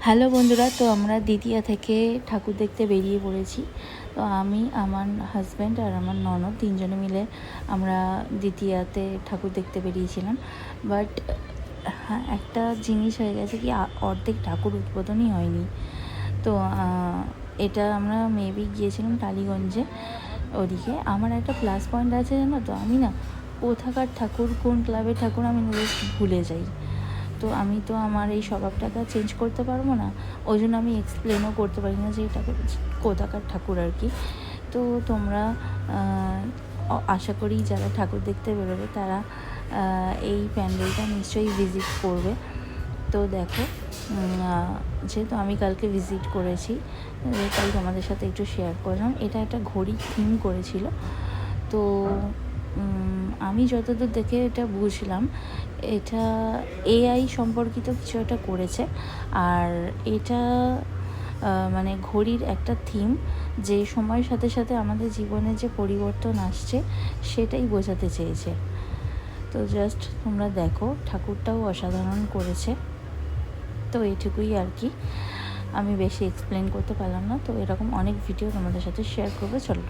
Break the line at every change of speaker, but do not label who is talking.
Hello বন্ধুরা, তো আমরা দ্বিতীয়া থেকে ঠাকুর দেখতে বেরিয়ে পড়েছি। তো আমি, আমার হাজব্যান্ড আর আমার ননদ তিনজনে মিলে আমরা দ্বিতীয়াতে ঠাকুর দেখতে বেরিয়েছিলাম। বাট হ্যাঁ, একটা জিনিস হয়ে গেছে কি, অর্ধেক ঠাকুর উদ্বোধনই হয়নি। তো এটা আমরা মেবি গিয়েছিলাম টালিগঞ্জে। ওদিকে আমার একটা প্লাস পয়েন্ট আছে, জানো তো, আমি না কোথাকার ঠাকুর, কোন ক্লাবের ঠাকুর আমি ভুলে যাই। তো আমি তো আমার এই স্বভাবটাকে চেঞ্জ করতে পারবো না, ওই জন্য আমি এক্সপ্লেনও করতে পারি না যে এটা কোথাকার ঠাকুর আর কি। তো তোমরা আশা করি যারা ঠাকুর দেখতে বেরোবে তারা এই প্যান্ডেলটা নিশ্চয়ই ভিজিট করবে। তো দেখো, যেহেতু আমি কালকে ভিজিট করেছি তাই তোমাদের সাথে একটু শেয়ার করলাম। এটা একটা ঘড়ি থিম করেছিল। তো আমি যতদূর দেখে এটা বুঝলাম, এটা এআই সম্পর্কিত কিছু একটা করেছে। আর এটা মানে ঘড়ির একটা থিম, যে সময়ের সাথে সাথে আমাদের জীবনে যে পরিবর্তন আসছে সেটাই বোঝাতে চেয়েছে। তো জাস্ট তোমরা দেখো, ঠাকুরটাও অসাধারণ করেছে। তো এইটুকুই আর কি, আমি বেশি এক্সপ্লেন করতে পারলাম না। তো এরকম অনেক ভিডিও তোমাদের সাথে শেয়ার করবো। চলো।